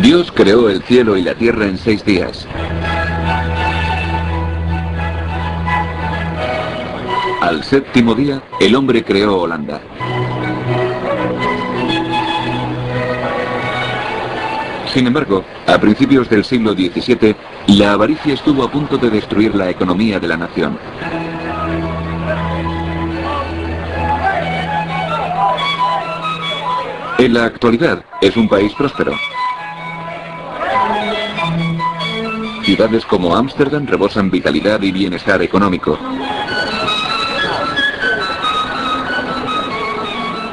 Dios creó el cielo y la tierra en 6 días. Al 7º día, el hombre creó Holanda. Sin embargo, a principios del siglo XVII, la avaricia estuvo a punto de destruir la economía de la nación. En la actualidad, es un país próspero. Ciudades como Ámsterdam rebosan vitalidad y bienestar económico.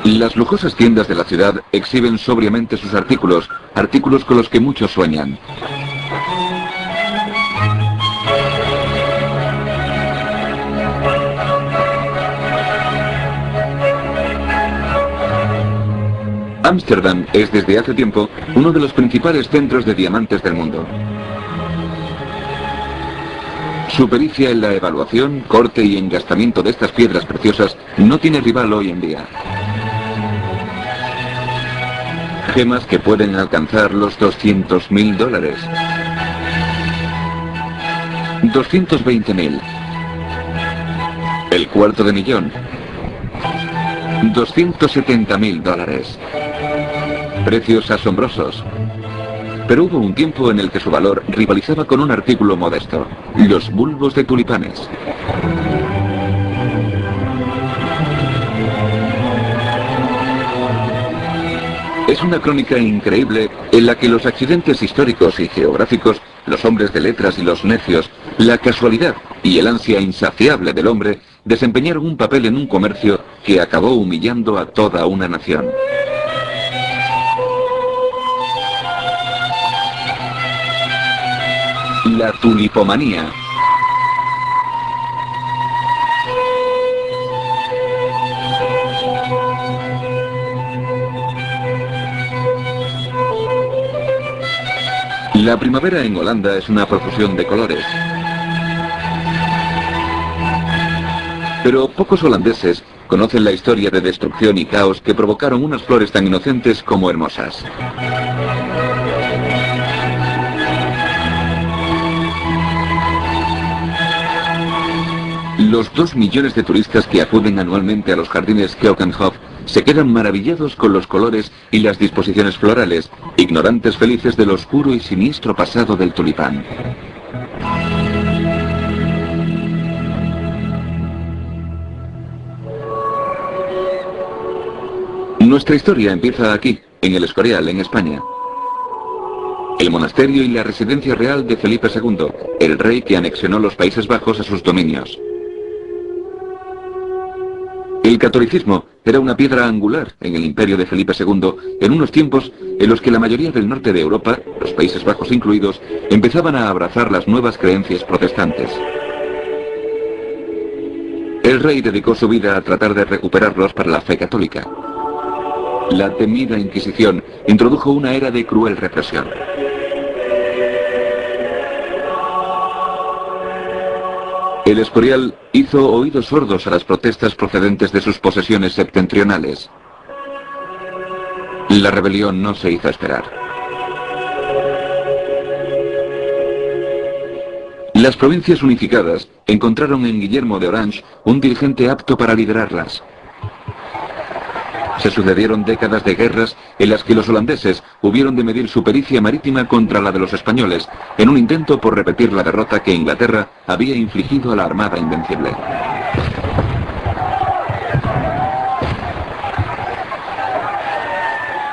Las lujosas tiendas de la ciudad exhiben sobriamente sus artículos con los que muchos sueñan. Ámsterdam es desde hace tiempo uno de los principales centros de diamantes del mundo. Su pericia en la evaluación, corte y engastamiento de estas piedras preciosas no tiene rival hoy en día. Gemas que pueden alcanzar los $200.000, 220.000, el $250.000, $270.000. Precios asombrosos. Pero hubo un tiempo en el que su valor rivalizaba con un artículo modesto, los bulbos de tulipanes. Es una crónica increíble en la que los accidentes históricos y geográficos, los hombres de letras y los necios, la casualidad y el ansia insaciable del hombre desempeñaron un papel en un comercio que acabó humillando a toda una nación. La tulipomanía. La primavera en Holanda es una profusión de colores. Pero pocos holandeses conocen la historia de destrucción y caos que provocaron unas flores tan inocentes como hermosas. Los 2 millones de turistas que acuden anualmente a los jardines Keukenhof se quedan maravillados con los colores y las disposiciones florales, ignorantes felices del oscuro y siniestro pasado del tulipán. Nuestra historia empieza aquí, en El Escorial, en España. El monasterio y la residencia real de Felipe II, el rey que anexionó los Países Bajos a sus dominios. El catolicismo era una piedra angular en el imperio de Felipe II en unos tiempos en los que la mayoría del norte de Europa, los Países Bajos incluidos, empezaban a abrazar las nuevas creencias protestantes. El rey dedicó su vida a tratar de recuperarlos para la fe católica. La temida Inquisición introdujo una era de cruel represión. El Escorial hizo oídos sordos a las protestas procedentes de sus posesiones septentrionales. La rebelión no se hizo esperar. Las provincias unificadas encontraron en Guillermo de Orange un dirigente apto para liderarlas. Se sucedieron décadas de guerras en las que los holandeses hubieron de medir su pericia marítima contra la de los españoles, en un intento por repetir la derrota que Inglaterra había infligido a la Armada Invencible.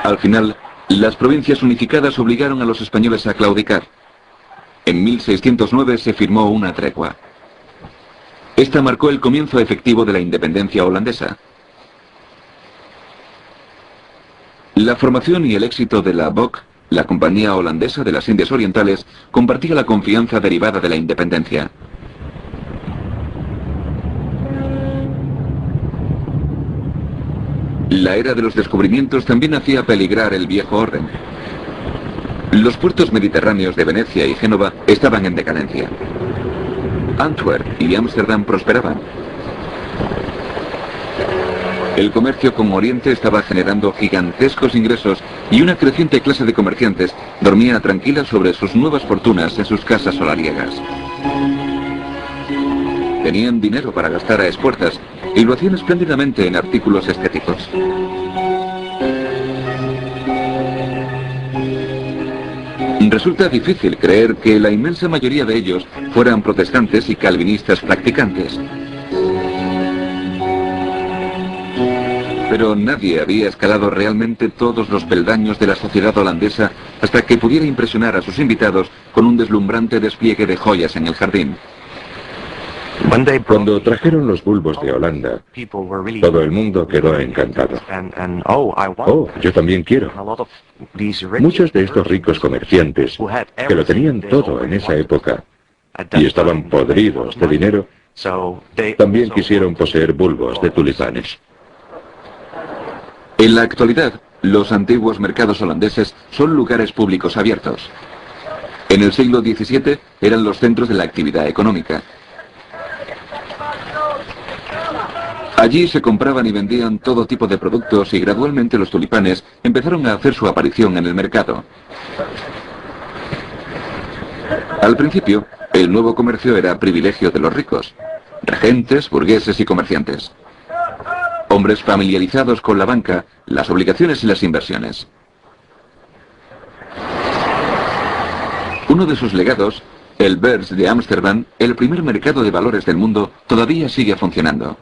Al final, las provincias unificadas obligaron a los españoles a claudicar. En 1609 se firmó una tregua. Esta marcó el comienzo efectivo de la independencia holandesa. La formación y el éxito de la BOK, la Compañía Holandesa de las Indias Orientales, compartía la confianza derivada de la independencia. La era de los descubrimientos también hacía peligrar el viejo orden. Los puertos mediterráneos de Venecia y Génova estaban en decadencia. Antwerp y Ámsterdam prosperaban. El comercio con Oriente estaba generando gigantescos ingresos y una creciente clase de comerciantes dormía tranquila sobre sus nuevas fortunas en sus casas solariegas. Tenían dinero para gastar a expuertas y lo hacían espléndidamente en artículos estéticos. Resulta difícil creer que la inmensa mayoría de ellos fueran protestantes y calvinistas practicantes. Pero nadie había escalado realmente todos los peldaños de la sociedad holandesa hasta que pudiera impresionar a sus invitados con un deslumbrante despliegue de joyas en el jardín. Cuando trajeron los bulbos de Holanda, todo el mundo quedó encantado. Oh, yo también quiero. Muchos de estos ricos comerciantes, que lo tenían todo en esa época y estaban podridos de dinero, también quisieron poseer bulbos de tulipanes. En la actualidad, los antiguos mercados holandeses son lugares públicos abiertos. En el siglo XVII eran los centros de la actividad económica. Allí se compraban y vendían todo tipo de productos y gradualmente los tulipanes empezaron a hacer su aparición en el mercado. Al principio, el nuevo comercio era privilegio de los ricos, regentes, burgueses y comerciantes. Hombres familiarizados con la banca, las obligaciones y las inversiones. Uno de sus legados, el Beurs de Ámsterdam, el primer mercado de valores del mundo, todavía sigue funcionando.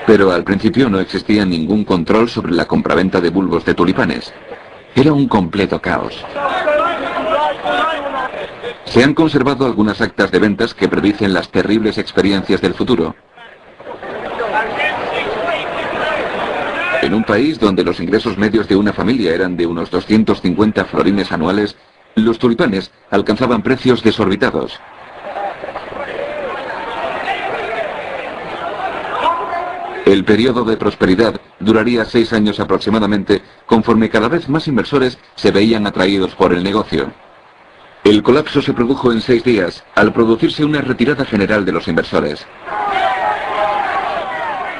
Pero al principio no existía ningún control sobre la compraventa de bulbos de tulipanes. Era un completo caos. Se han conservado algunas actas de ventas que predicen las terribles experiencias del futuro. En un país donde los ingresos medios de una familia eran de unos 250 florines anuales, los tulipanes alcanzaban precios desorbitados. El periodo de prosperidad duraría 6 años aproximadamente, conforme cada vez más inversores se veían atraídos por el negocio. El colapso se produjo en 6 días, al producirse una retirada general de los inversores.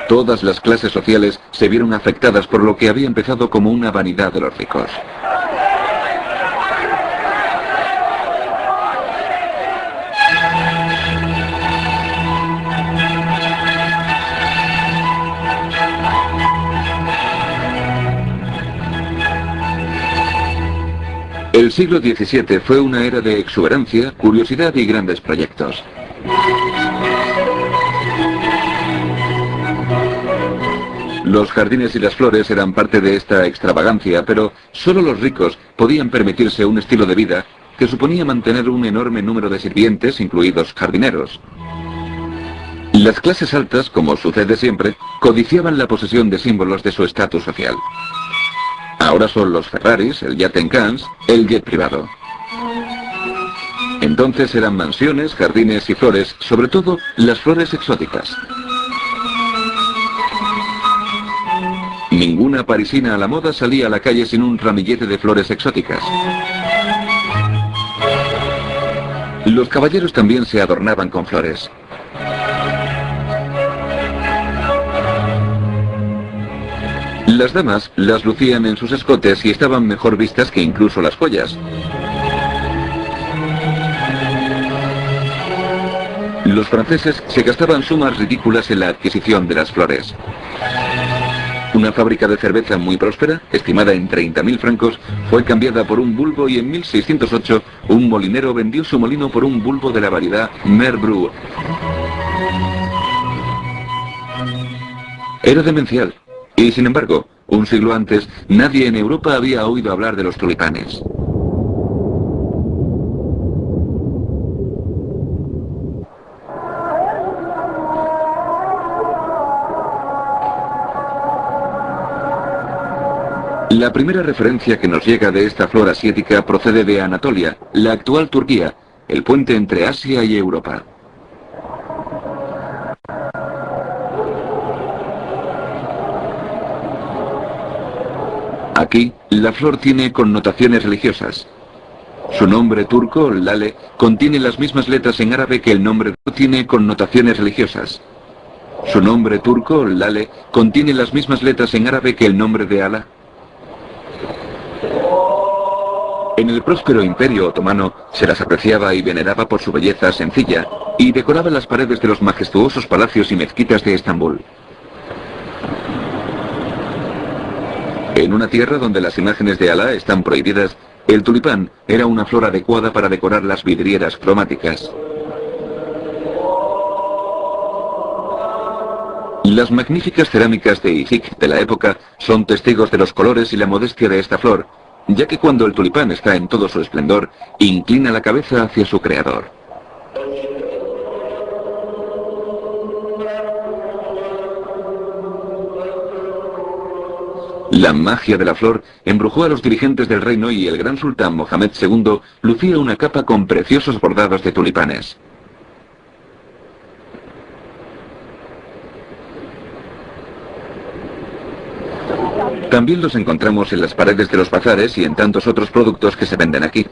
Todas las clases sociales se vieron afectadas por lo que había empezado como una vanidad de los ricos. El siglo XVII fue una era de exuberancia, curiosidad y grandes proyectos. Los jardines y las flores eran parte de esta extravagancia, pero solo los ricos podían permitirse un estilo de vida que suponía mantener un enorme número de sirvientes, incluidos jardineros. Las clases altas, como sucede siempre, codiciaban la posesión de símbolos de su estatus social. Ahora son los Ferraris, el yate en Cannes, el jet privado. Entonces eran mansiones, jardines y flores, sobre todo las flores exóticas. Ninguna parisina a la moda salía a la calle sin un ramillete de flores exóticas. Los caballeros también se adornaban con flores. Las damas las lucían en sus escotes y estaban mejor vistas que incluso las joyas. Los franceses se gastaban sumas ridículas en la adquisición de las flores. Una fábrica de cerveza muy próspera, estimada en 30.000 francos, fue cambiada por un bulbo y en 1608 un molinero vendió su molino por un bulbo de la variedad Merbrew. Era demencial. Y sin embargo, un siglo antes, nadie en Europa había oído hablar de los tulipanes. La primera referencia que nos llega de esta flor asiática procede de Anatolia, la actual Turquía, el puente entre Asia y Europa. Aquí, la flor tiene connotaciones religiosas. Su nombre turco, Lale, contiene las mismas letras en árabe que el nombre tiene connotaciones religiosas. Su nombre turco, Lale, contiene las mismas letras en árabe que el nombre de Alá. En el próspero Imperio Otomano se las apreciaba y veneraba por su belleza sencilla y decoraba las paredes de los majestuosos palacios y mezquitas de Estambul. En una tierra donde las imágenes de Alá están prohibidas, el tulipán era una flor adecuada para decorar las vidrieras cromáticas. Las magníficas cerámicas de Ifik de la época son testigos de los colores y la modestia de esta flor, ya que cuando el tulipán está en todo su esplendor, inclina la cabeza hacia su creador. La magia de la flor embrujó a los dirigentes del reino y el gran sultán Mohamed II lucía una capa con preciosos bordados de tulipanes. También los encontramos en las paredes de los bazares y en tantos otros productos que se venden aquí.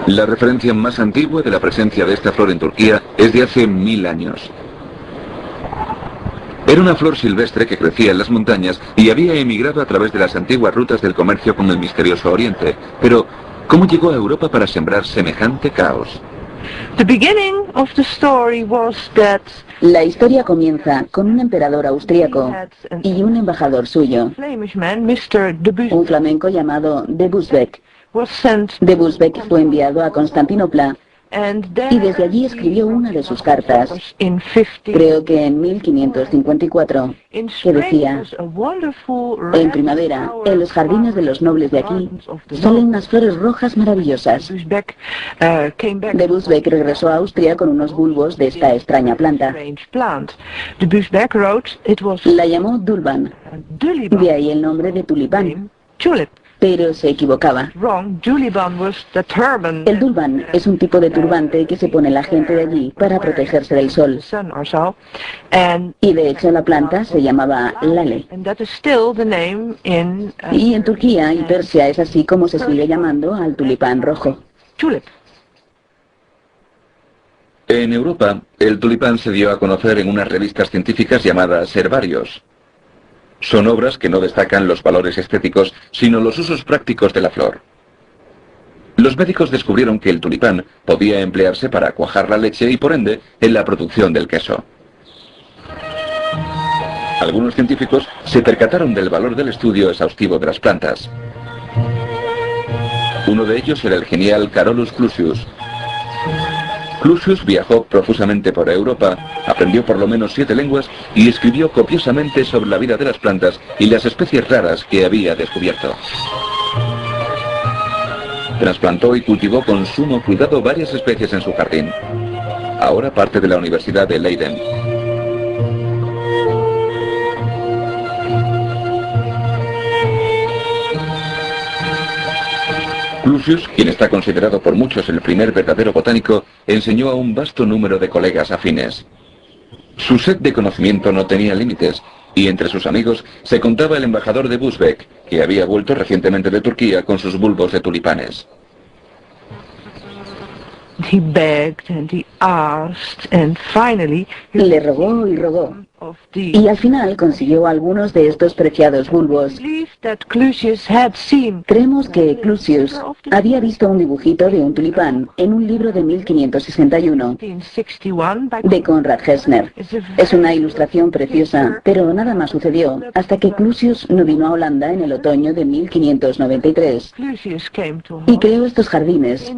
La referencia más antigua de la presencia de esta flor en Turquía es de hace 1000 años. Era una flor silvestre que crecía en las montañas y había emigrado a través de las antiguas rutas del comercio con el misterioso Oriente. Pero, ¿cómo llegó a Europa para sembrar semejante caos? La historia comienza con un emperador austríaco y un embajador suyo, un flamenco llamado de Busbecq. De Busbecq fue enviado a Constantinopla y desde allí escribió una de sus cartas, creo que en 1554, que decía: en primavera, en los jardines de los nobles de aquí, salen unas flores rojas maravillosas. De Busbecq regresó a Austria con unos bulbos de esta extraña planta. La llamó Dulban, de ahí el nombre de tulipán. Pero se equivocaba. El dulban es un tipo de turbante que se pone la gente de allí para protegerse del sol. Y de hecho la planta se llamaba Lale. Y en Turquía y Persia es así como se sigue llamando al tulipán rojo. En Europa, el tulipán se dio a conocer en unas revistas científicas llamadas herbarios. Son obras que no destacan los valores estéticos, sino los usos prácticos de la flor. Los médicos descubrieron que el tulipán podía emplearse para cuajar la leche y, por ende, en la producción del queso. Algunos científicos se percataron del valor del estudio exhaustivo de las plantas. Uno de ellos era el genial Carolus Clusius. Clusius viajó profusamente por Europa, aprendió por lo menos 7 lenguas y escribió copiosamente sobre la vida de las plantas y las especies raras que había descubierto. Trasplantó y cultivó con sumo cuidado varias especies en su jardín. Ahora parte de la Universidad de Leiden. Clusius, quien está considerado por muchos el primer verdadero botánico, enseñó a un vasto número de colegas afines. Su sed de conocimiento no tenía límites, y entre sus amigos se contaba el embajador de Busbecq, que había vuelto recientemente de Turquía con sus bulbos de tulipanes. Le rogó y rogó, y al final consiguió algunos de estos preciados bulbos. Creemos que Clusius había visto un dibujito de un tulipán en un libro de 1561 de Conrad Gessner. Es una ilustración preciosa, pero nada más sucedió hasta que Clusius no vino a Holanda en el otoño de 1593 y creó estos jardines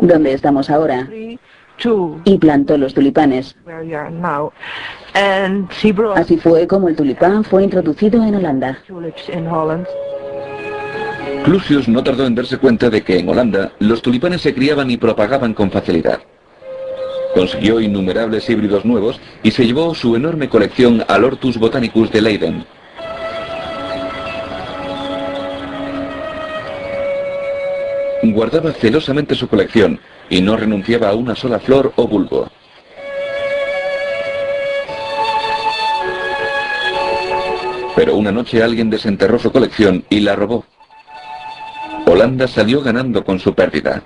donde estamos ahora y plantó los tulipanes. Así fue como el tulipán fue introducido en Holanda. Clusius no tardó en darse cuenta de que en Holanda los tulipanes se criaban y propagaban con facilidad. Consiguió innumerables híbridos nuevos y se llevó su enorme colección al Hortus Botanicus de Leiden. Guardaba celosamente su colección y no renunciaba a una sola flor o bulbo. Pero una noche alguien desenterró su colección y la robó. Holanda salió ganando con su pérdida.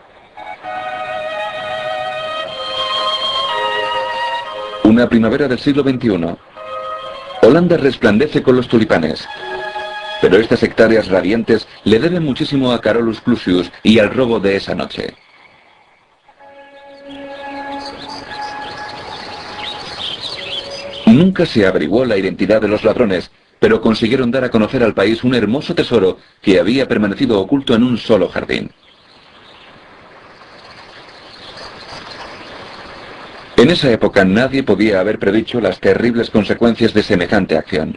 Una primavera del siglo XXI. Holanda resplandece con los tulipanes. Pero estas hectáreas radiantes le deben muchísimo a Carolus Clusius y al robo de esa noche. Nunca se averiguó la identidad de los ladrones, pero consiguieron dar a conocer al país un hermoso tesoro que había permanecido oculto en un solo jardín. En esa época nadie podía haber predicho las terribles consecuencias de semejante acción.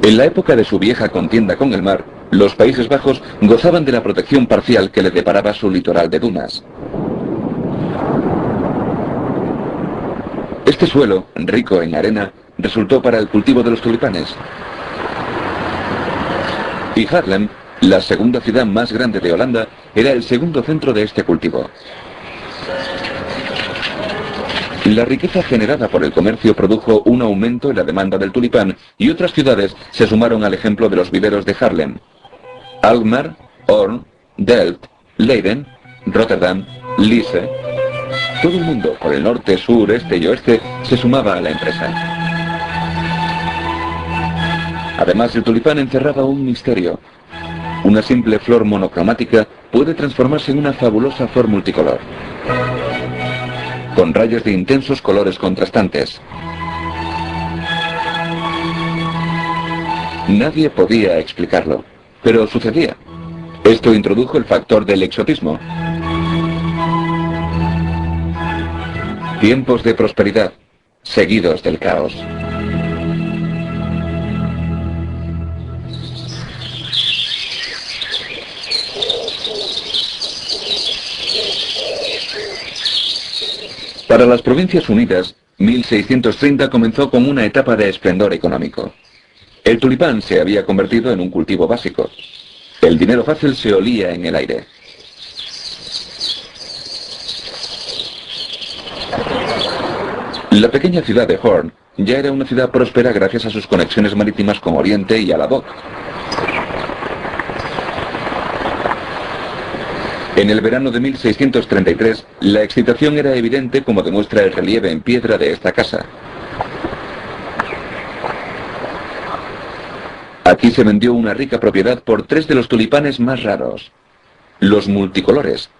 En la época de su vieja contienda con el mar, los Países Bajos gozaban de la protección parcial que le deparaba su litoral de dunas. Este suelo, rico en arena, resultó para el cultivo de los tulipanes. Y Haarlem, la segunda ciudad más grande de Holanda, era el segundo centro de este cultivo. La riqueza generada por el comercio produjo un aumento en la demanda del tulipán y otras ciudades se sumaron al ejemplo de los viveros de Haarlem. Alkmaar, Hoorn, Delft, Leiden, Rotterdam, Lisse. Todo el mundo, por el norte, sur, este y oeste, se sumaba a la empresa. Además, el tulipán encerraba un misterio. Una simple flor monocromática puede transformarse en una fabulosa flor multicolor, con rayos de intensos colores contrastantes. Nadie podía explicarlo, pero sucedía. Esto introdujo el factor del exotismo. Tiempos de prosperidad, seguidos del caos. Para las Provincias Unidas, 1630 comenzó con una etapa de esplendor económico. El tulipán se había convertido en un cultivo básico. El dinero fácil se olía en el aire. La pequeña ciudad de Hoorn ya era una ciudad próspera gracias a sus conexiones marítimas con Oriente y a la Bok. En el verano de 1633, la excitación era evidente como demuestra el relieve en piedra de esta casa. Aquí se vendió una rica propiedad por 3 de los tulipanes más raros, los multicolores.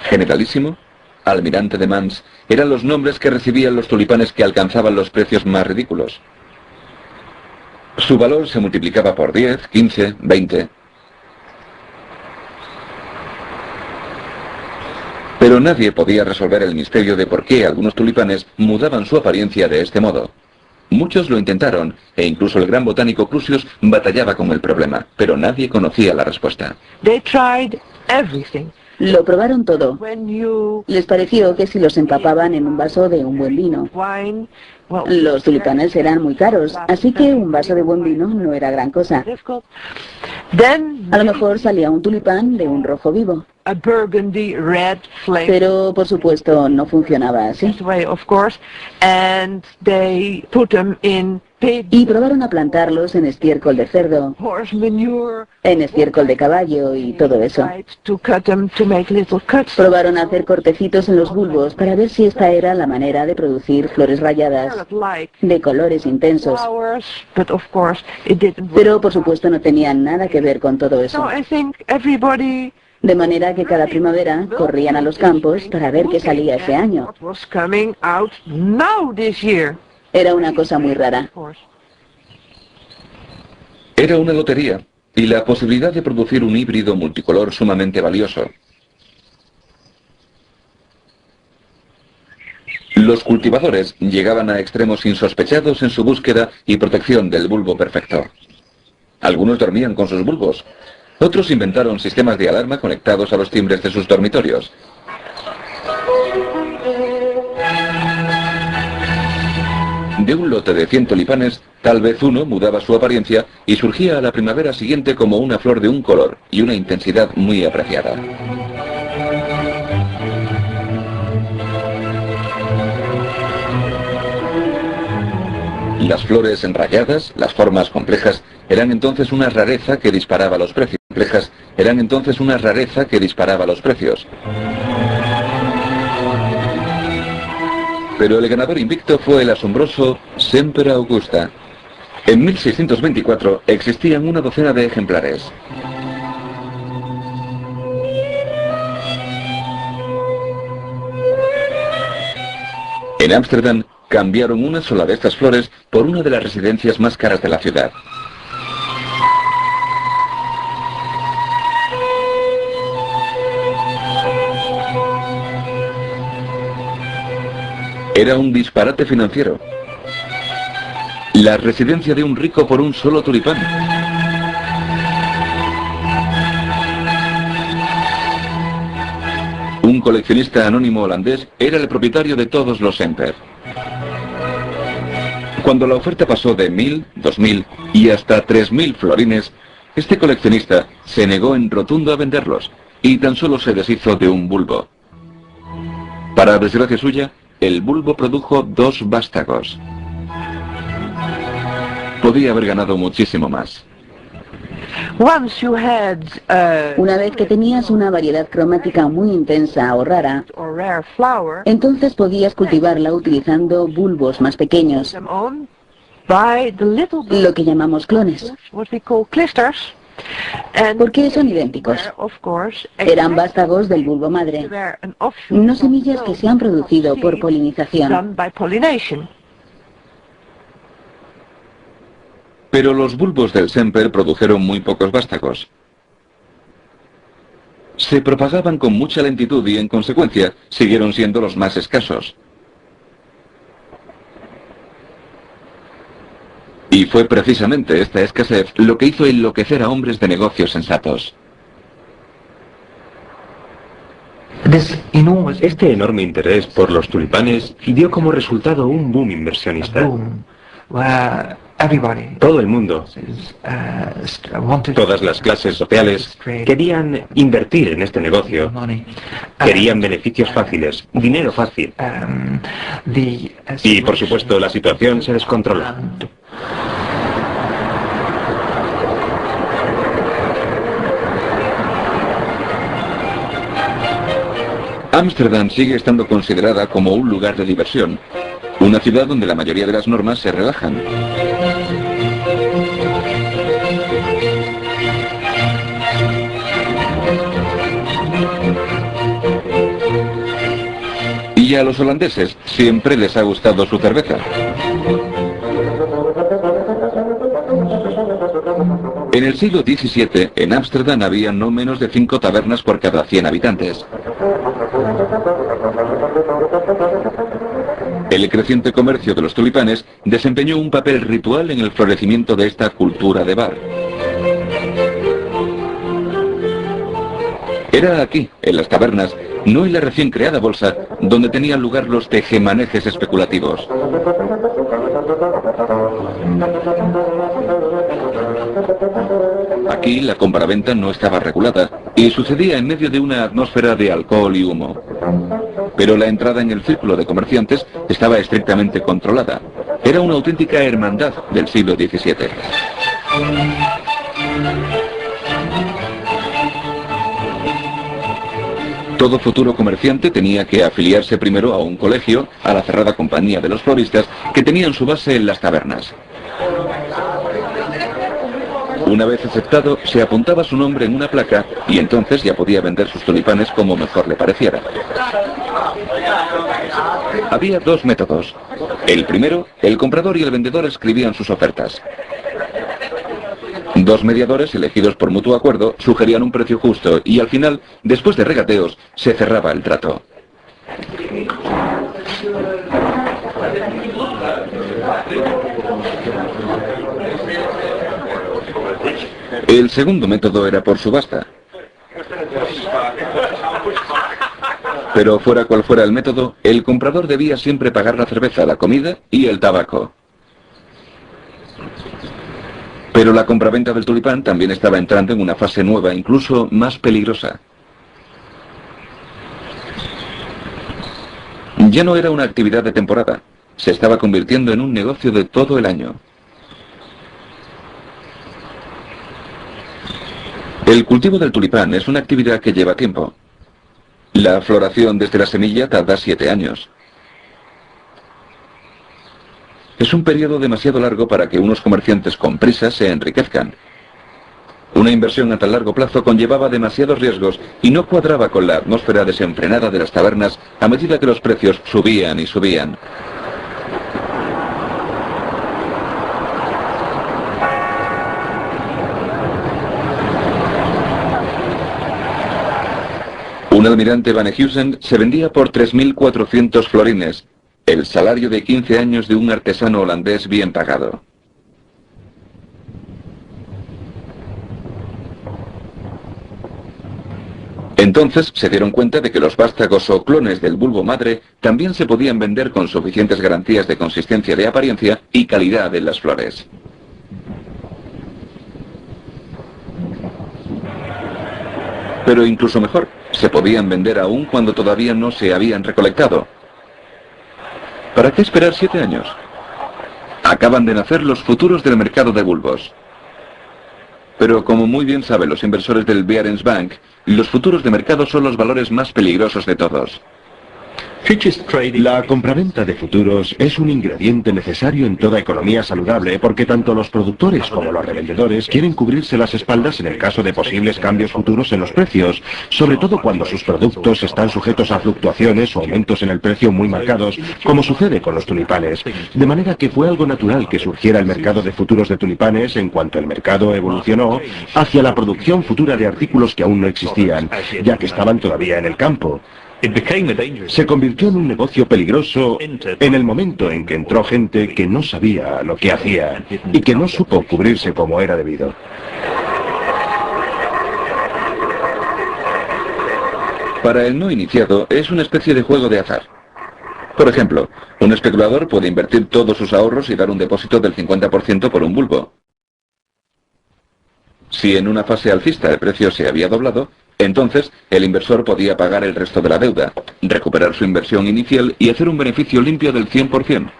Generalísimo, Almirante de Mans, eran los nombres que recibían los tulipanes que alcanzaban los precios más ridículos. Su valor se multiplicaba por 10, 15, 20... Pero nadie podía resolver el misterio de por qué algunos tulipanes mudaban su apariencia de este modo. Muchos lo intentaron, e incluso el gran botánico Clusius batallaba con el problema, pero nadie conocía la respuesta. Lo probaron todo. Les pareció que si los empapaban en un vaso de un buen vino. Los tulipanes eran muy caros, así que un vaso de buen vino no era gran cosa. A lo mejor salía un tulipán de un rojo vivo. Pero, por supuesto, no funcionaba así. Y probaron a plantarlos en estiércol de cerdo, en estiércol de caballo y todo eso. Probaron a hacer cortecitos en los bulbos para ver si esta era la manera de producir flores rayadas de colores intensos. Pero, por supuesto, no tenían nada que ver con todo eso. De manera que cada primavera corrían a los campos para ver qué salía ese año. Era una cosa muy rara. Era una lotería, y la posibilidad de producir un híbrido multicolor sumamente valioso. Los cultivadores llegaban a extremos insospechados en su búsqueda y protección del bulbo perfecto. Algunos dormían con sus bulbos. Otros inventaron sistemas de alarma conectados a los timbres de sus dormitorios. De un lote de 100 tulipanes, tal vez uno mudaba su apariencia y surgía a la primavera siguiente como una flor de un color y una intensidad muy apreciada. Las flores enrayadas, las formas complejas, eran entonces una rareza que disparaba los precios. Pero el ganador invicto fue el asombroso Semper Augusta. En 1624 existían una docena de ejemplares. En Ámsterdam cambiaron una sola de estas flores por una de las residencias más caras de la ciudad. Era un disparate financiero. La residencia de un rico por un solo tulipán. Un coleccionista anónimo holandés era el propietario de todos los Semper. Cuando la oferta pasó de 1.000, 2.000 y hasta 3.000 florines, este coleccionista se negó en rotundo a venderlos y tan solo se deshizo de un bulbo. Para desgracia suya, el bulbo produjo 2 vástagos. Podía haber ganado muchísimo más. Una vez que tenías una variedad cromática muy intensa o rara, entonces podías cultivarla utilizando bulbos más pequeños, lo que llamamos clones. Porque son idénticos. Eran vástagos del bulbo madre, no semillas que se han producido por polinización. Pero los bulbos del Semper produjeron muy pocos vástagos. Se propagaban con mucha lentitud y, en consecuencia, siguieron siendo los más escasos. Y fue precisamente esta escasez lo que hizo enloquecer a hombres de negocios sensatos. Este enorme interés por los tulipanes dio como resultado un boom inversionista. Todo el mundo, todas las clases sociales querían invertir en este negocio. Querían beneficios fáciles, dinero fácil. Y por supuesto la situación se descontroló. Ámsterdam sigue estando considerada como un lugar de diversión, una ciudad donde la mayoría de las normas se relajan. Y a los holandeses siempre les ha gustado su cerveza. En el siglo XVII, en Ámsterdam había no menos de 5 tabernas por cada 100 habitantes. El creciente comercio de los tulipanes desempeñó un papel ritual en el florecimiento de esta cultura de bar. Era aquí, en las tabernas, no en la recién creada bolsa, donde tenían lugar los tejemanejes especulativos. Aquí la compraventa no estaba regulada y sucedía en medio de una atmósfera de alcohol y humo. Pero la entrada en el círculo de comerciantes estaba estrictamente controlada. Era una auténtica hermandad del siglo XVII. Todo futuro comerciante tenía que afiliarse primero a un colegio, a la cerrada compañía de los floristas, que tenían su base en las tabernas. Una vez aceptado, se apuntaba su nombre en una placa y entonces ya podía vender sus tulipanes como mejor le pareciera. Había 2 métodos. El primero, el comprador y el vendedor escribían sus ofertas. 2 mediadores, elegidos por mutuo acuerdo, sugerían un precio justo y al final, después de regateos, se cerraba el trato. El segundo método era por subasta. Pero fuera cual fuera el método, el comprador debía siempre pagar la cerveza, la comida y el tabaco. Pero la compraventa del tulipán también estaba entrando en una fase nueva, incluso más peligrosa. Ya no era una actividad de temporada. se estaba convirtiendo en un negocio de todo el año. El cultivo del tulipán es una actividad que lleva tiempo. La floración desde la semilla tarda 7 años. Es un periodo demasiado largo para que unos comerciantes con prisa se enriquezcan. Una inversión a tan largo plazo conllevaba demasiados riesgos y no cuadraba con la atmósfera desenfrenada de las tabernas a medida que los precios subían y subían. Un almirante Van Heusen se vendía por 3.400 florines, el salario de 15 años de un artesano holandés bien pagado. Entonces se dieron cuenta de que los vástagos o clones del bulbo madre también se podían vender con suficientes garantías de consistencia de apariencia y calidad en las flores. Pero incluso mejor, se podían vender aún cuando todavía no se habían recolectado. ¿Para qué esperar 7 años? Acaban de nacer los futuros del mercado de bulbos. Pero como muy bien saben los inversores del Barings Bank, los futuros de mercado son los valores más peligrosos de todos. La compraventa de futuros es un ingrediente necesario en toda economía saludable porque tanto los productores como los revendedores quieren cubrirse las espaldas en el caso de posibles cambios futuros en los precios, sobre todo cuando sus productos están sujetos a fluctuaciones o aumentos en el precio muy marcados, como sucede con los tulipanes. De manera que fue algo natural que surgiera el mercado de futuros de tulipanes en cuanto el mercado evolucionó hacia la producción futura de artículos que aún no existían, ya que estaban todavía en el campo. Se convirtió en un negocio peligroso en el momento en que entró gente que no sabía lo que hacía y que no supo cubrirse como era debido. Para el no iniciado es una especie de juego de azar. Por ejemplo, un especulador puede invertir todos sus ahorros y dar un depósito del 50% por un bulbo. Si en una fase alcista el precio se había doblado, entonces el inversor podía pagar el resto de la deuda, recuperar su inversión inicial y hacer un beneficio limpio del 100%.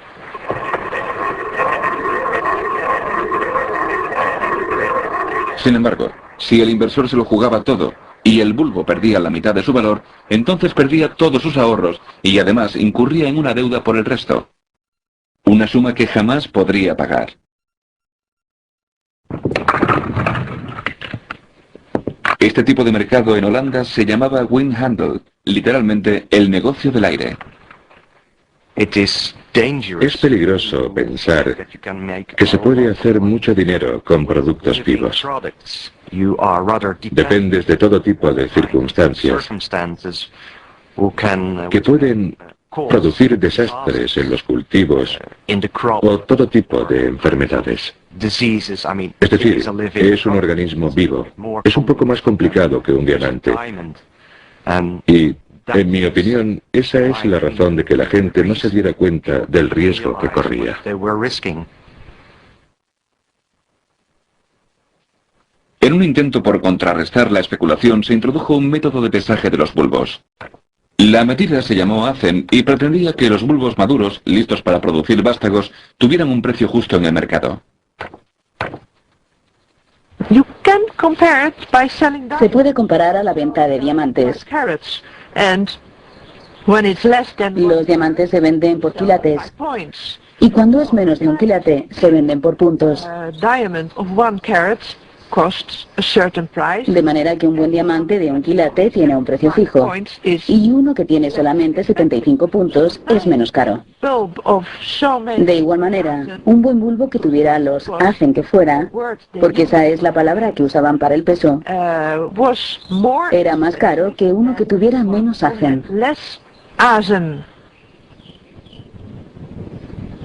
Sin embargo, si el inversor se lo jugaba todo y el bulbo perdía la mitad de su valor, entonces perdía todos sus ahorros y además incurría en una deuda por el resto. Una suma que jamás podría pagar. Este tipo de mercado en Holanda se llamaba windhandel, literalmente el negocio del aire. Es peligroso pensar que se puede hacer mucho dinero con productos vivos. Dependes de todo tipo de circunstancias que pueden producir desastres en los cultivos o todo tipo de enfermedades. Es decir, es un organismo vivo. Es un poco más complicado que un diamante. Y, en mi opinión, esa es la razón de que la gente no se diera cuenta del riesgo que corría. En un intento por contrarrestar la especulación se introdujo un método de pesaje de los bulbos. La medida se llamó Azen y pretendía que los bulbos maduros, listos para producir vástagos, tuvieran un precio justo en el mercado. Se puede comparar a la venta de diamantes. Los diamantes se venden por quilates y cuando es menos de un quilate se venden por puntos. De manera que un buen diamante de un quilate tiene un precio fijo y uno que tiene solamente 75 puntos es menos caro. De igual manera, un buen bulbo que tuviera los Azen que fuera, porque esa es la palabra que usaban para el peso, era más caro que uno que tuviera menos Azen.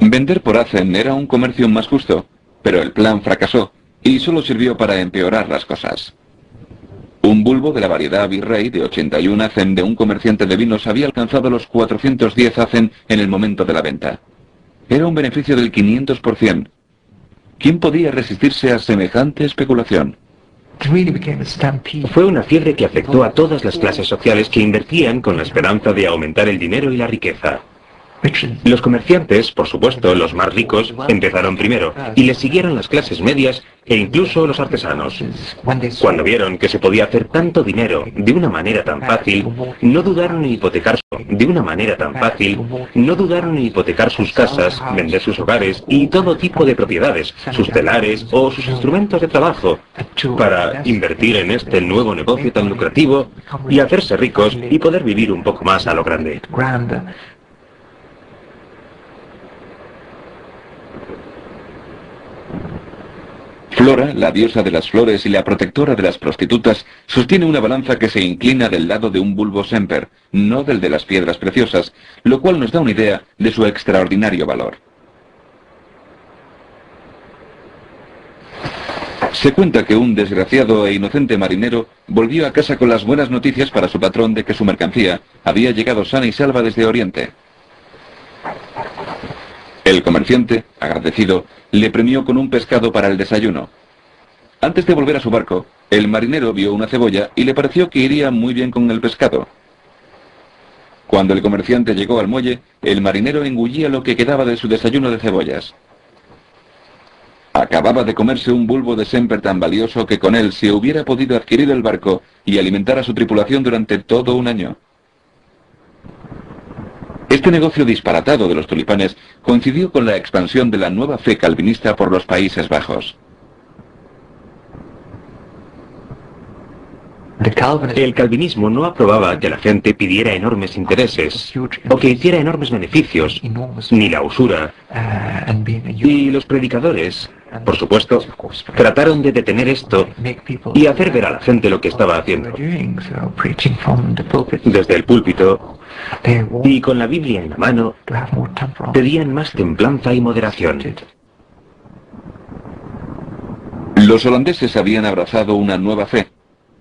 Vender por Azen era un comercio más justo, pero el plan fracasó y solo sirvió para empeorar las cosas. Un bulbo de la variedad Virrey de 81 Azen de un comerciante de vinos había alcanzado los 410 Azen en el momento de la venta. Era un beneficio del 500%. ¿Quién podía resistirse a semejante especulación? Fue una fiebre que afectó a todas las clases sociales que invertían con la esperanza de aumentar el dinero y la riqueza. Los comerciantes, por supuesto, los más ricos, empezaron primero, y les siguieron las clases medias e incluso los artesanos. Cuando vieron que se podía hacer tanto dinero de una manera tan fácil, no dudaron en hipotecar sus casas, vender sus hogares y todo tipo de propiedades, sus telares o sus instrumentos de trabajo, para invertir en este nuevo negocio tan lucrativo y hacerse ricos y poder vivir un poco más a lo grande. Flora, la diosa de las flores y la protectora de las prostitutas, sostiene una balanza que se inclina del lado de un bulbo Semper, no del de las piedras preciosas, lo cual nos da una idea de su extraordinario valor. Se cuenta que un desgraciado e inocente marinero volvió a casa con las buenas noticias para su patrón de que su mercancía había llegado sana y salva desde Oriente. El comerciante, agradecido, le premió con un pescado para el desayuno. Antes de volver a su barco, el marinero vio una cebolla y le pareció que iría muy bien con el pescado. Cuando el comerciante llegó al muelle, el marinero engullía lo que quedaba de su desayuno de cebollas. Acababa de comerse un bulbo de Semper tan valioso que con él se hubiera podido adquirir el barco y alimentar a su tripulación durante todo un año. Este negocio disparatado de los tulipanes coincidió con la expansión de la nueva fe calvinista por los Países Bajos. El calvinismo no aprobaba que la gente pidiera enormes intereses o que hiciera enormes beneficios, ni la usura. Y los predicadores, por supuesto, trataron de detener esto y hacer ver a la gente lo que estaba haciendo. Desde el púlpito y con la Biblia en la mano, pedían más templanza y moderación. Los holandeses habían abrazado una nueva fe,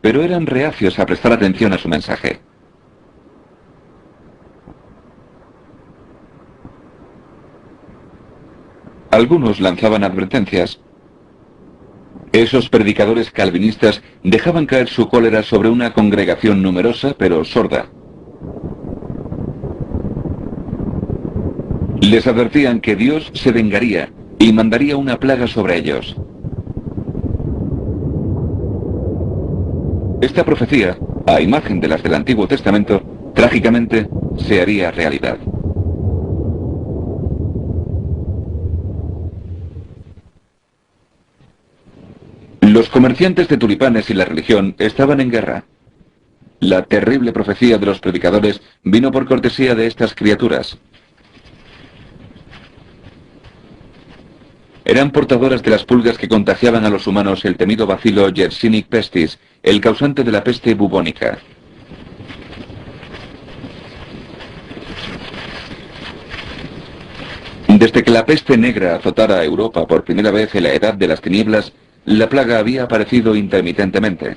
pero eran reacios a prestar atención a su mensaje. Algunos lanzaban advertencias. Esos predicadores calvinistas dejaban caer su cólera sobre una congregación numerosa pero sorda. Les advertían que Dios se vengaría y mandaría una plaga sobre ellos. Esta profecía, a imagen de las del Antiguo Testamento, trágicamente se haría realidad. Los comerciantes de tulipanes y la religión estaban en guerra. La terrible profecía de los predicadores vino por cortesía de estas criaturas. Eran portadoras de las pulgas que contagiaban a los humanos el temido bacilo Yersinia pestis, el causante de la peste bubónica. Desde que la peste negra azotara a Europa por primera vez en la Edad de las Tinieblas, la plaga había aparecido intermitentemente.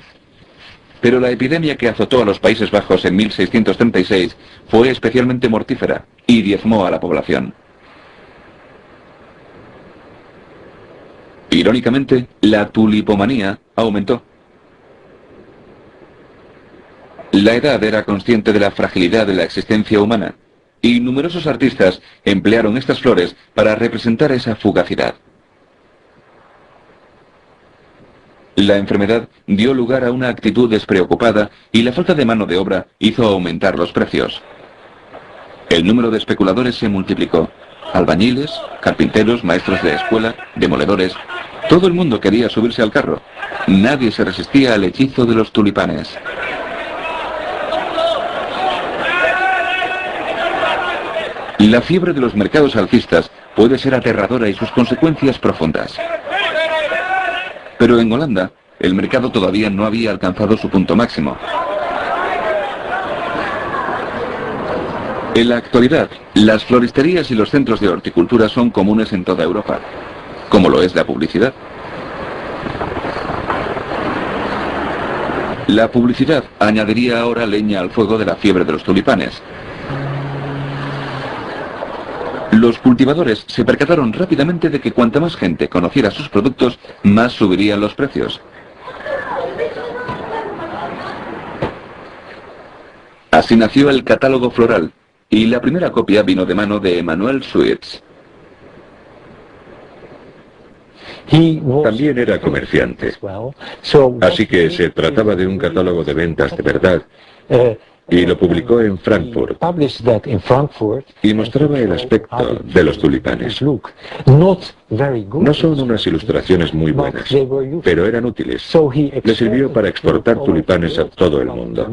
Pero la epidemia que azotó a los Países Bajos en 1636 fue especialmente mortífera y diezmó a la población. Irónicamente, la tulipomanía aumentó. La Edad era consciente de la fragilidad de la existencia humana, y numerosos artistas emplearon estas flores para representar esa fugacidad. La enfermedad dio lugar a una actitud despreocupada y la falta de mano de obra hizo aumentar los precios. El número de especuladores se multiplicó. Albañiles, carpinteros, maestros de escuela, demoledores. Todo el mundo quería subirse al carro. Nadie se resistía al hechizo de los tulipanes. La fiebre de los mercados alcistas puede ser aterradora y sus consecuencias profundas. Pero en Holanda, el mercado todavía no había alcanzado su punto máximo. En la actualidad, las floristerías y los centros de horticultura son comunes en toda Europa, como lo es la publicidad. La publicidad añadiría ahora leña al fuego de la fiebre de los tulipanes. Los cultivadores se percataron rápidamente de que cuanta más gente conociera sus productos, más subirían los precios. Así nació el catálogo floral, y la primera copia vino de mano de Emanuel Suits. También era comerciante, así que se trataba de un catálogo de ventas de verdad, y lo publicó en Frankfurt, y mostraba el aspecto de los tulipanes. No son unas ilustraciones muy buenas, pero eran útiles. Le sirvió para exportar tulipanes a todo el mundo.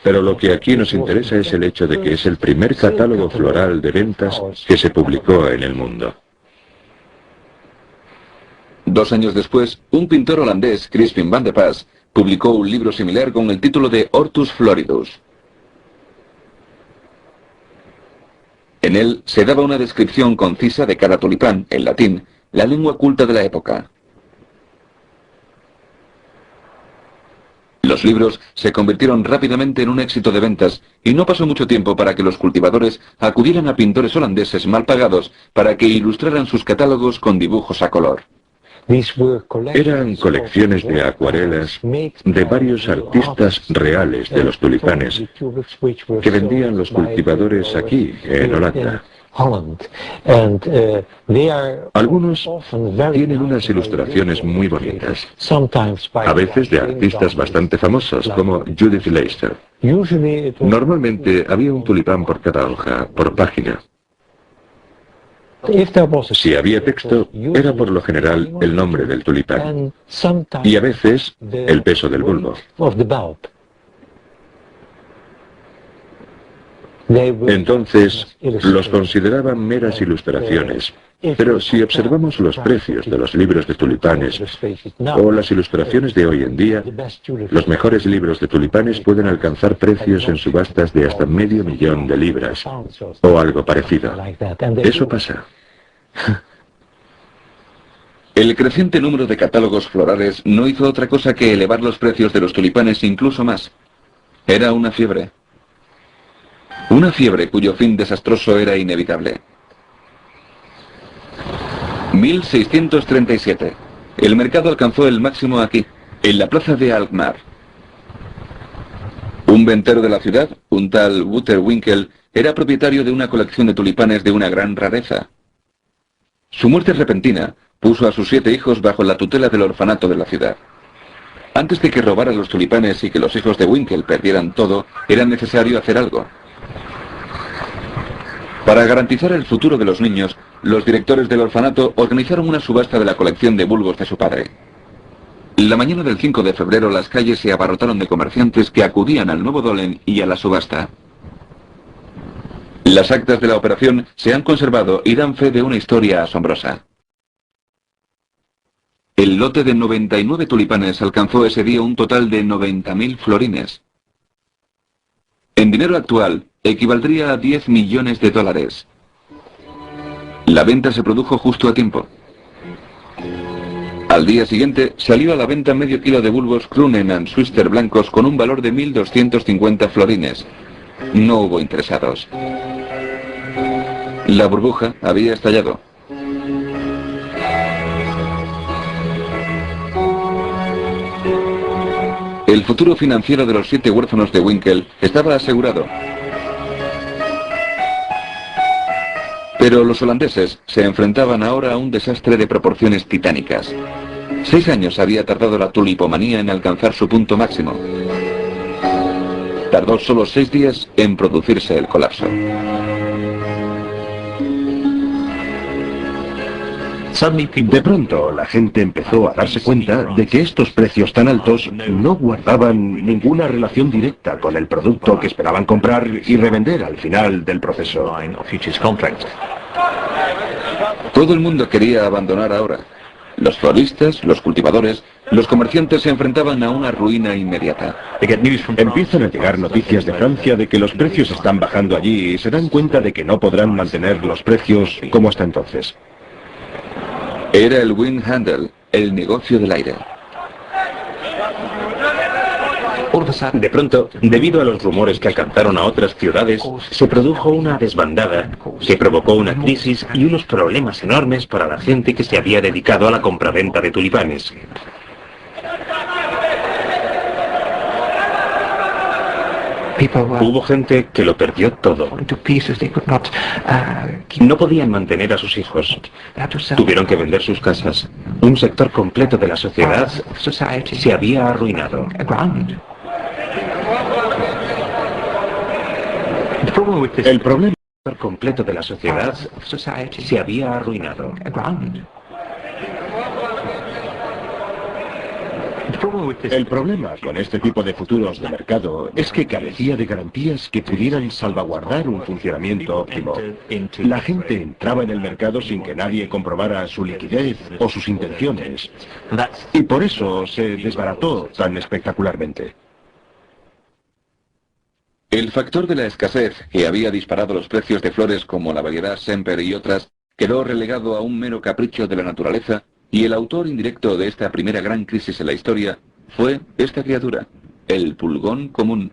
Pero lo que aquí nos interesa es el hecho de que es el primer catálogo floral de ventas que se publicó en el mundo. 2 años después, un pintor holandés, Crispin van de Pas, publicó un libro similar con el título de Hortus Floridus. En él se daba una descripción concisa de cada tulipán, en latín, la lengua culta de la época. Los libros se convirtieron rápidamente en un éxito de ventas y no pasó mucho tiempo para que los cultivadores acudieran a pintores holandeses mal pagados para que ilustraran sus catálogos con dibujos a color. Eran colecciones de acuarelas de varios artistas reales de los tulipanes que vendían los cultivadores aquí, en Holanda. Algunos tienen unas ilustraciones muy bonitas, a veces de artistas bastante famosos, como Judith Leister. Normalmente había un tulipán por cada hoja, por página. Si había texto, era por lo general el nombre del tulipán, y a veces el peso del bulbo. Entonces, los consideraban meras ilustraciones, pero si observamos los precios de los libros de tulipanes o las ilustraciones de hoy en día, los mejores libros de tulipanes pueden alcanzar precios en subastas de hasta $500,000 de libras, o algo parecido. Eso pasa. El creciente número de catálogos florales no hizo otra cosa que elevar los precios de los tulipanes incluso más. Era una fiebre. Una fiebre cuyo fin desastroso era inevitable. 1637. El mercado alcanzó el máximo aquí, en la plaza de Alkmaar. Un ventero de la ciudad, un tal Wouter-Winkel, era propietario de una colección de tulipanes de una gran rareza. Su muerte repentina puso a sus 7 hijos bajo la tutela del orfanato de la ciudad. Antes de que robaran los tulipanes y que los hijos de Winkel perdieran todo, era necesario hacer algo. Para garantizar el futuro de los niños, los directores del orfanato organizaron una subasta de la colección de bulbos de su padre. La mañana del 5 de febrero las calles se abarrotaron de comerciantes que acudían al nuevo Dollen y a la subasta. Las actas de la operación se han conservado y dan fe de una historia asombrosa. El lote de 99 tulipanes alcanzó ese día un total de 90.000 florines. En dinero actual, equivaldría a $10 millones. La venta se produjo justo a tiempo. Al día siguiente, salió a la venta medio kilo de bulbos Krunen & Schuster blancos con un valor de 1.250 florines. No hubo interesados. La burbuja había estallado. El futuro financiero de los 7 huérfanos de Winkel estaba asegurado. Pero los holandeses se enfrentaban ahora a un desastre de proporciones titánicas. 6 años había tardado la tulipomanía en alcanzar su punto máximo. Tardó solo 6 días en producirse el colapso. De pronto, la gente empezó a darse cuenta de que estos precios tan altos no guardaban ninguna relación directa con el producto que esperaban comprar y revender al final del proceso. Todo el mundo quería abandonar ahora. Los floristas, los cultivadores, los comerciantes se enfrentaban a una ruina inmediata. Empiezan a llegar noticias de Francia de que los precios están bajando allí y se dan cuenta de que no podrán mantener los precios como hasta entonces. Era el windhandel, el negocio del aire. De pronto, debido a los rumores que alcanzaron a otras ciudades, se produjo una desbandada que provocó una crisis y unos problemas enormes para la gente que se había dedicado a la compraventa de tulipanes. Hubo gente que lo perdió todo. No podían mantener a sus hijos. Tuvieron que vender sus casas. Un sector completo de la sociedad se había arruinado. El problema Completo de la sociedad se había arruinado. El problema con este tipo de futuros de mercado es que carecía de garantías que pudieran salvaguardar un funcionamiento óptimo. La gente entraba en el mercado sin que nadie comprobara su liquidez o sus intenciones. Y por eso se desbarató tan espectacularmente. El factor de la escasez, que había disparado los precios de flores como la variedad Semper y otras, quedó relegado a un mero capricho de la naturaleza, y el autor indirecto de esta primera gran crisis en la historia fue esta criatura, el pulgón común.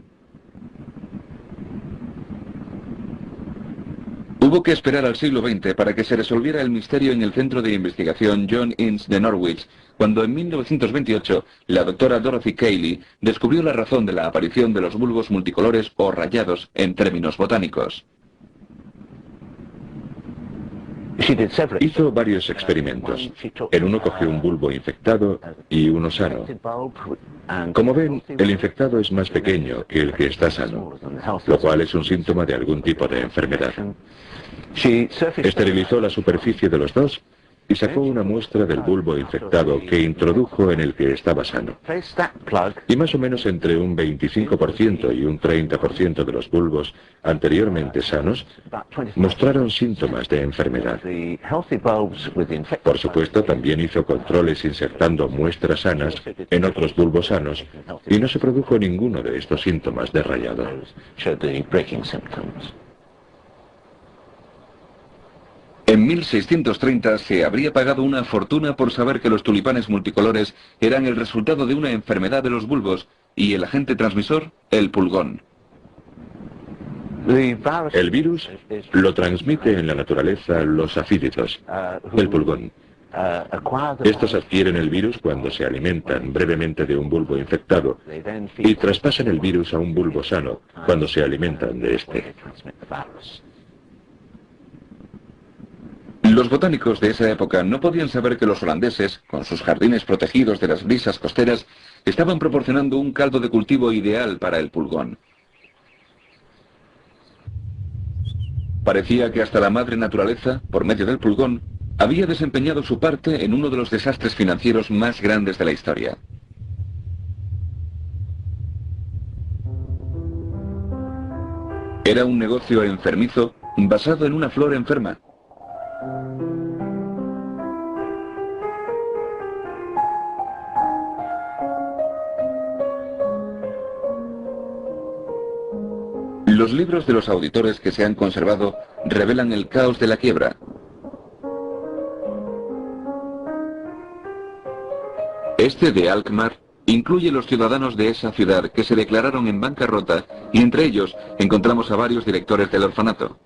Hubo que esperar al siglo XX para que se resolviera el misterio en el centro de investigación John Innes de Norwich, cuando en 1928 la doctora Dorothy Cayley descubrió la razón de la aparición de los bulbos multicolores o rayados en términos botánicos. Hizo varios experimentos. En uno cogió un bulbo infectado y uno sano. Como ven, el infectado es más pequeño que el que está sano, lo cual es un síntoma de algún tipo de enfermedad. Esterilizó la superficie de los dos y sacó una muestra del bulbo infectado que introdujo en el que estaba sano. Y más o menos entre un 25% y un 30% de los bulbos anteriormente sanos mostraron síntomas de enfermedad. Por supuesto, también hizo controles insertando muestras sanas en otros bulbos sanos y no se produjo ninguno de estos síntomas de rayado. En 1630 se habría pagado una fortuna por saber que los tulipanes multicolores eran el resultado de una enfermedad de los bulbos y el agente transmisor, el pulgón. El virus lo transmite en la naturaleza los afíditos, el pulgón. Estos adquieren el virus cuando se alimentan brevemente de un bulbo infectado y traspasan el virus a un bulbo sano cuando se alimentan de este. Los botánicos de esa época no podían saber que los holandeses, con sus jardines protegidos de las brisas costeras, estaban proporcionando un caldo de cultivo ideal para el pulgón. Parecía que hasta la madre naturaleza, por medio del pulgón, había desempeñado su parte en uno de los desastres financieros más grandes de la historia. Era un negocio enfermizo basado en una flor enferma. Los libros de los auditores que se han conservado revelan el caos de la quiebra. Este de Alkmaar incluye los ciudadanos de esa ciudad que se declararon en bancarrota y entre ellos encontramos a varios directores del orfanato.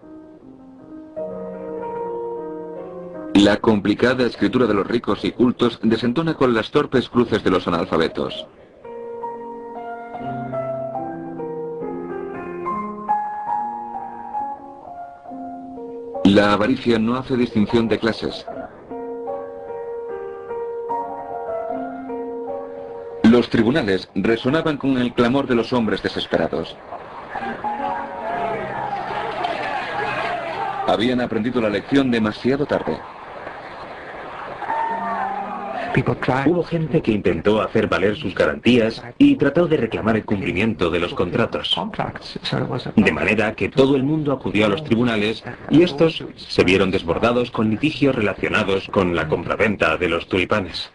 La complicada escritura de los ricos y cultos desentona con las torpes cruces de los analfabetos. La avaricia no hace distinción de clases. Los tribunales resonaban con el clamor de los hombres desesperados. Habían aprendido la lección demasiado tarde. Hubo gente que intentó hacer valer sus garantías y trató de reclamar el cumplimiento de los contratos. De manera que todo el mundo acudió a los tribunales y estos se vieron desbordados con litigios relacionados con la compraventa de los tulipanes.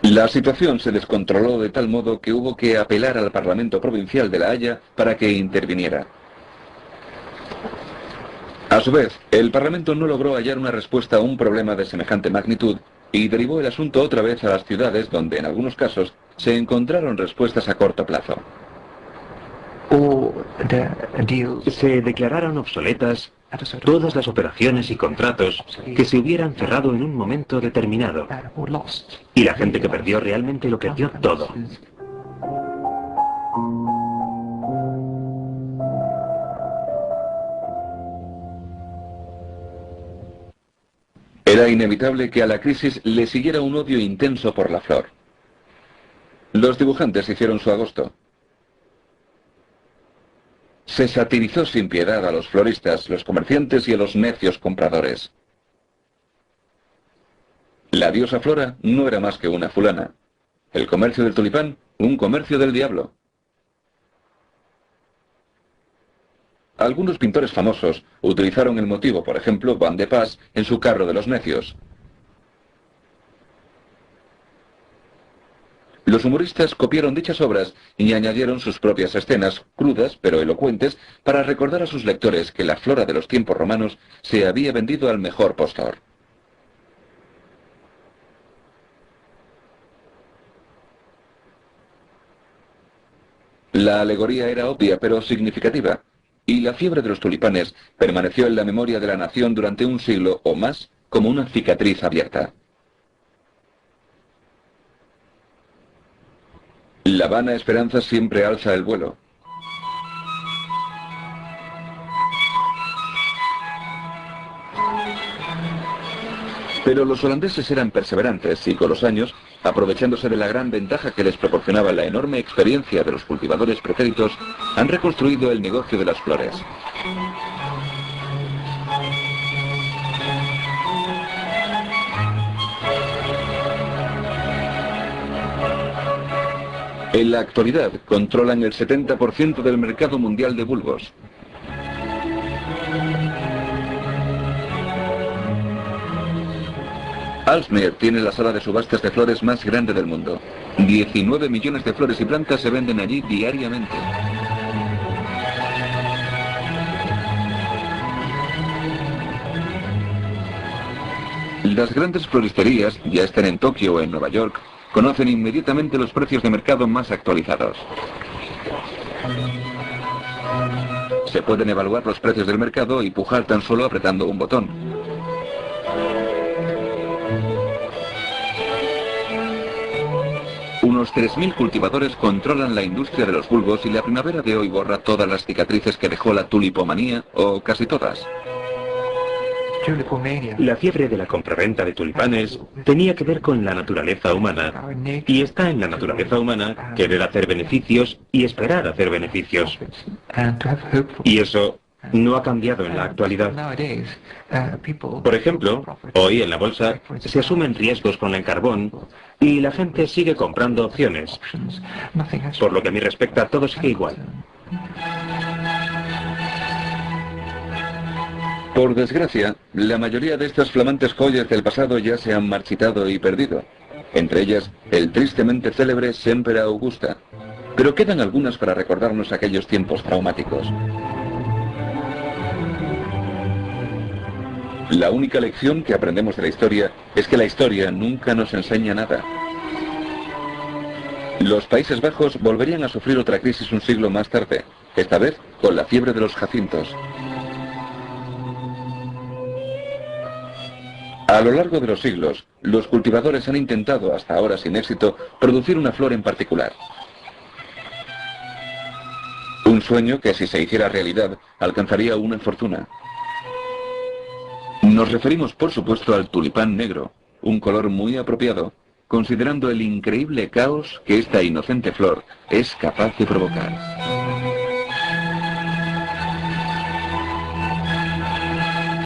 La situación se descontroló de tal modo que hubo que apelar al Parlamento Provincial de La Haya para que interviniera. A su vez, el Parlamento no logró hallar una respuesta a un problema de semejante magnitud y derivó el asunto otra vez a las ciudades donde en algunos casos se encontraron respuestas a corto plazo. Se declararon obsoletas todas las operaciones y contratos que se hubieran cerrado en un momento determinado. Y la gente que perdió realmente lo perdió todo. Era inevitable que a la crisis le siguiera un odio intenso por la flor. Los dibujantes hicieron su agosto. Se satirizó sin piedad a los floristas, los comerciantes y a los necios compradores. La diosa Flora no era más que una fulana. El comercio del tulipán, un comercio del diablo. Algunos pintores famosos utilizaron el motivo, por ejemplo, Van de Pas, en su Carro de los Necios. Los humoristas copiaron dichas obras y añadieron sus propias escenas, crudas pero elocuentes, para recordar a sus lectores que la Flora de los tiempos romanos se había vendido al mejor postor. La alegoría era obvia pero significativa, y la fiebre de los tulipanes permaneció en la memoria de la nación durante un siglo o más como una cicatriz abierta. La vana esperanza siempre alza el vuelo. Pero los holandeses eran perseverantes y con los años, aprovechándose de la gran ventaja que les proporcionaba la enorme experiencia de los cultivadores pretéritos, han reconstruido el negocio de las flores. En la actualidad, controlan el 70% del mercado mundial de bulbos. Aalsmeer tiene la sala de subastas de flores más grande del mundo. 19 millones de flores y plantas se venden allí diariamente. Las grandes floristerías, ya estén en Tokio o en Nueva York, conocen inmediatamente los precios de mercado más actualizados. Se pueden evaluar los precios del mercado y pujar tan solo apretando un botón. Unos 3.000 cultivadores controlan la industria de los bulbos y la primavera de hoy borra todas las cicatrices que dejó la tulipomanía, o casi todas. La fiebre de la compraventa de tulipanes tenía que ver con la naturaleza humana, y está en la naturaleza humana querer hacer beneficios y esperar hacer beneficios. Y eso no ha cambiado en la actualidad. Por ejemplo, hoy en la bolsa se asumen riesgos con el carbón y la gente sigue comprando opciones. Por lo que a mí respecta, todo sigue igual. Por desgracia, la mayoría de estas flamantes joyas del pasado ya se han marchitado y perdido. Entre ellas, el tristemente célebre Semper Augusta. Pero quedan algunas para recordarnos aquellos tiempos traumáticos. La única lección que aprendemos de la historia es que la historia nunca nos enseña nada. Los Países Bajos volverían a sufrir otra crisis un siglo más tarde, esta vez con la fiebre de los jacintos. A lo largo de los siglos, los cultivadores han intentado, hasta ahora sin éxito, producir una flor en particular. Un sueño que, si se hiciera realidad, alcanzaría una fortuna. Nos referimos, por supuesto, al tulipán negro, un color muy apropiado, considerando el increíble caos que esta inocente flor es capaz de provocar.